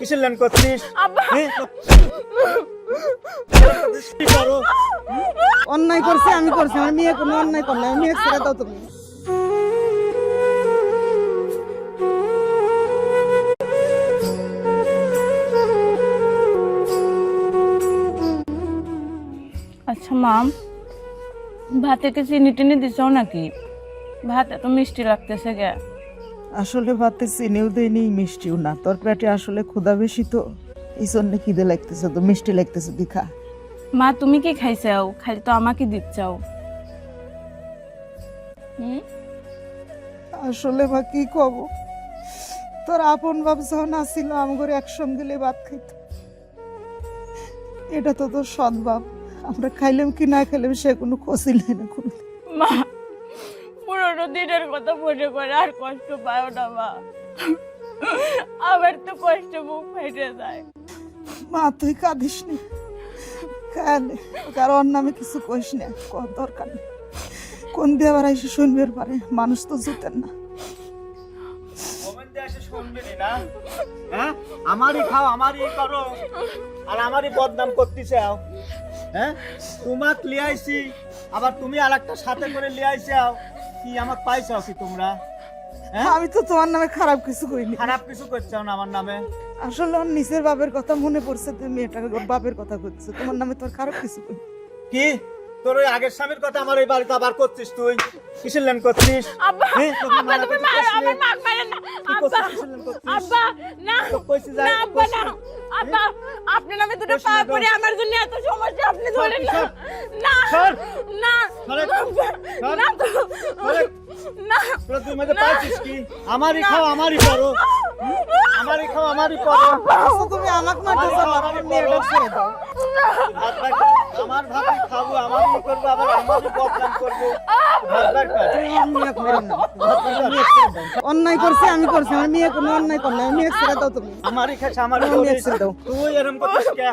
কিসের ল্যান্ড করছিস? কি করো? অন্যায় করছে আমি করছি, আমার মেয়ে কোনো অন্যায় করলে আমি মেয়ে ছেড়ে দাও তুমি। আচ্ছা মাম, ভাতে কি চিনি টিনি দিছো নাকি? ভাত এত মিষ্টি লাগতেছে গে। আসলে ভাতে চিনিও দেয়নি মিষ্টিও না, তোর পেটে আসলে ক্ষুধা বেশি তো এই জন্য খিদে লাগতেছে, তো মিষ্টি লাগতেছে দেখা। মা তুমি কি খাইছাও? খালি তো আমাকে দিচ্ছাও। আসলে বা কি কব, তোর আপন বাপ যখন আসছিল আমগর একসঙ্গে ভাত খাইত, এটা তো তোর সৎ বাপ, আমরা খাইলাম কি না খাইলাম সে কোনো খোঁজই নেই না কোনো। মা পুরোনো দিনের কথা মনে করে আর কষ্ট পাও না মা, আবার তো কষ্ট মুখ ফেটে যায়। মা তুই কাঁদিস নি, খালে কারণ নামে কিছু কইস না, দরকার নেই। কোন দিয়ে আবার এসে শুনবে পারে, মানুষ তো জুতেন না। হ্যাঁ, আমারই খাও আমারই করো আর আমারই বদনাম করতে চাও। হ্যাঁ, তোমাক লিয়াইছি আবার তুমি আর একটা সাথে করে লিয়াইছাও, কি আমাক পাইছাও কি তোমরা? হ্যাঁ, আমি তো তোমার নামে খারাপ কিছু কইনি। খারাপ কিছু করছাও না আমার নামে। আসলে ওর নিচের বাপের কথা মনে পড়ছে, তুমি মেয়েটাকে ওর বাপের কথা করছো, তোমার নামে তোর খারাপ কিছু কইনি। কি তোর ওই আগের স্বামীর কথা আমার এই বাড়িতে আবার করছিস? তুই কিসের ল্যান্ড করছিস? আব্বা, হ্যাঁ, তোকে আব্বা মানা তুমি করতে মারো, পারছিস আমার না? নাক মারেন না। কি আব্বা, করছিস? কিসের ল্যান্ড করছিস? আব্বা না, তো কইছি যাই, না আব্বা না, কইছি। আব্বা আপনার নামে দুটো কইছি পা না তো। পড়ে আমার জন্য এত সমস্যা আপনি ধরেন না। সর, না সর। না সরে, আব্বা, সর। না তো, সরে। না তোরা তুই মধ্যে না। পাইছিস কি? আমারই খাও আমারই করো, আমারই খাও আমারই করো। আচ্ছা, তুমি আমাকে মারতে চাও, আমার মেয়েটা ছেড়ে দাও। ভাত রাখো, আমার ভাতই খাবো, আমারই করবো, আবার আমারই বদনাম করবো। ভাত রাখো। তুমি আমার মেয়েকে মেরো না। অন্যায় করছে আমি করছি, আমার মেয়ে কোনো অন্যায় করলে আমি মেয়ে ছেড়ে দাও তুমি। আমারই খাস আমারই আমি করিস। একটু দাও। তুই এরম করছিস কে?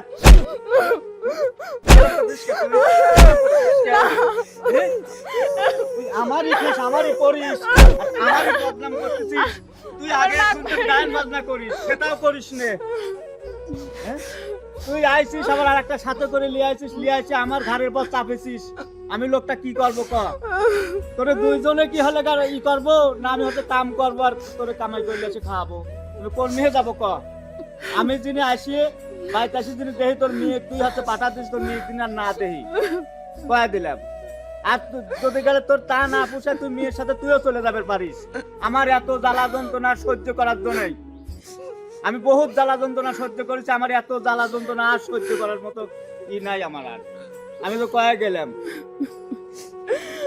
তুই আমারই খাস আমারই করিস, আর আমারই বদনাম করতেছিস। তুই আগে শুনতে গান বাজনা করিস, সেটাও করিস নে। হ্যাঁ? তুই আইছিস আবার আর একটা সাথে করে লিয়ে আমার ঘরের পর চাপেছিস। আমি লোকটা কি করবো ক? তোরে দুইজনে কি হলে ই করবো না আমি হচ্ছে কাম করবো আর তোরে কামাই করলে এসে খাওয়াবো? তুমি কোন মেয়ে যাবো ক? আমি যিনি আসি বাড়িতে আসি যিনি দেহি তোর মেয়ে, তুই হচ্ছে পাঠাতিস তোর মেয়ে দিন আর না দেহি কয়া দিলাম। আর যদি গেলে তোর তা না পুষে তুই মেয়ের সাথে তুইও চলে যাবে পারিস। আমার এত জ্বালা যন্ত্রণা সহ্য করার জন্যই, আমি বহুত জ্বালা যন্ত্রণা সহ্য করেছি, আমার এত জ্বালা যন্ত্রণা আর সহ্য করার মতো ই নাই আমার আর। আমি তো কয়ে গেলাম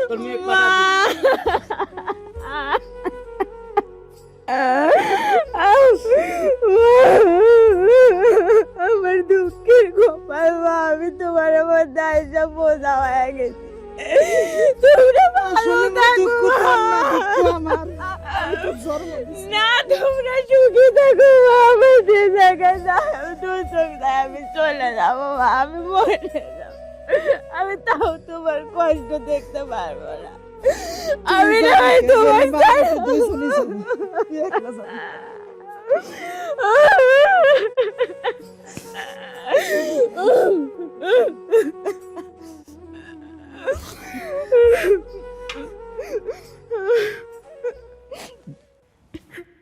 তোর মেয়ে আমার দুঃখের গোপাল মা, আমি তোমার মধ্যে আইসা বোঝা হয়ে গেছি। তোমরা ভালো থাকো না, তোমরা সুখী থাকো মা, আমার যে জায়গায় যাই আমি তোর চোখে আমি চলে যাবো মা, আমি মরে যাবো, আমি তাও তোমার কষ্ট দেখতে পারবো না। আমি না হয় তোমার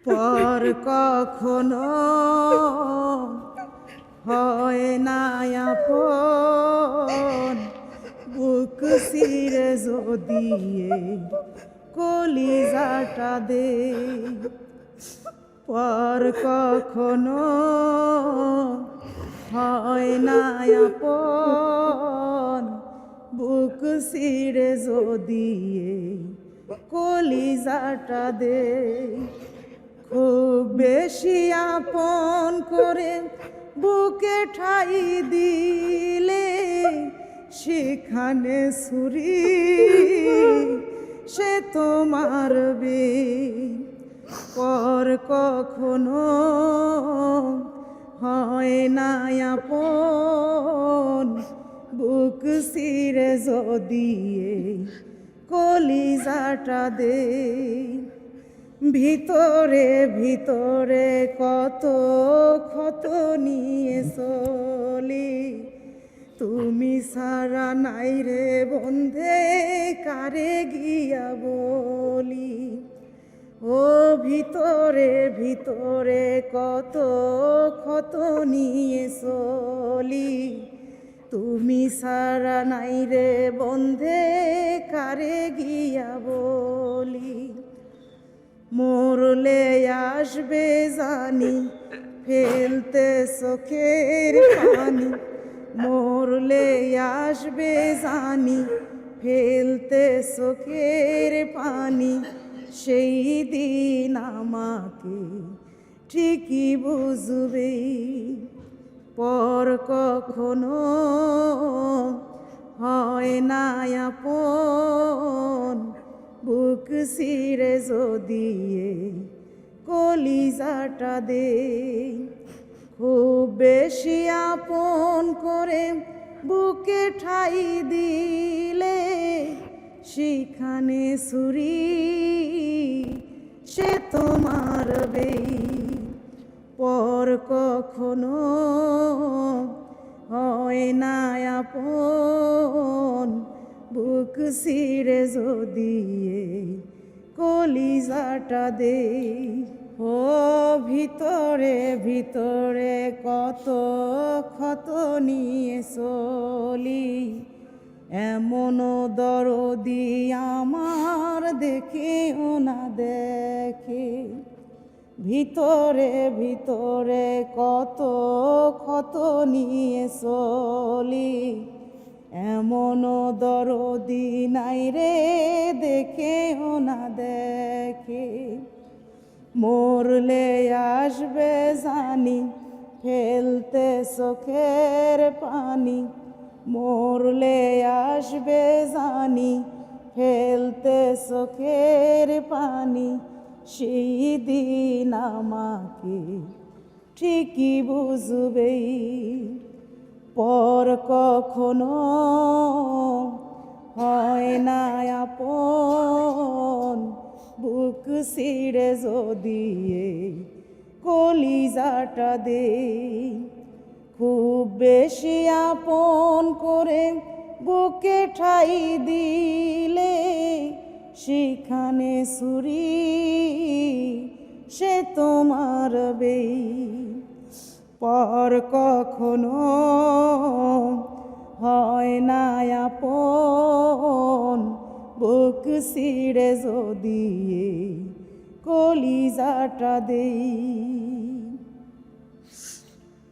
পর কখনো হয় না আপন, বুক সিরে যদি কলিজাটা দে। পর কখনো হয় না আপন, বুক সিরে যদি কলিজাটা দে। খুব বেশি আপন করে বুকে ঠাই দিলে সেখানে ছুরি সে তোমার বে। পর কখনো হয় না আপন, বুক সিরে যদি কলিজাটা দে। ভিতরে ভিতরে কত ক্ষত তুমি সারা নাই রে বন্ধে কারে গিয়া বলি, ও ভিতরে ভিতরে কত ক্ষত নিয়ে চলি, তুমি সারা নাই রে বন্ধে কারে গিয়া বলি। মরলে আসবে জানি ফেলতে চোখের পানি, মরলে আসবে জানি ফেলতে চোখের পানি, সেই দিন আমাকে ঠিকই বুঝবে। পর কখনো হয় না আপন, বুক ছিঁড়ে যদি কলিজাটা দে। খুব বেশি আপন করে বুকে ঠাই দিলে, সেখানে ছুরি সে তোমার বেই। পর কখনো হয় না আপন, বুক ছিঁড়ে যদি কলিজাটা দে। ও ভিতরে ভিতরে কত ক্ষত নিয়ে চলি, এমনও দরদি আমার দেখেও না দেখে। ভিতরে ভিতরে কত ক্ষত নিয়ে চলি, এমনও দরদি নাই রে দেখেও না দেখে। মরলে আসবে জানি ফেলতে চোখের পানি, মরলে আসবে জানি ফেলতে চোখের পানি, সেই দিন আমাকে ঠিকই বুঝবে। পর কখনো হয় না আপন, বুক ছিঁড়ে যদি কলিজাটা দে। খুব বেশি আপন করে বুকে ঠাই দিলে, সেখানে ছুরি সে তোমার বেই। পর কখনো হয় না আপন, বুক ছিঁড়ে যদি কলিজাটা দেই।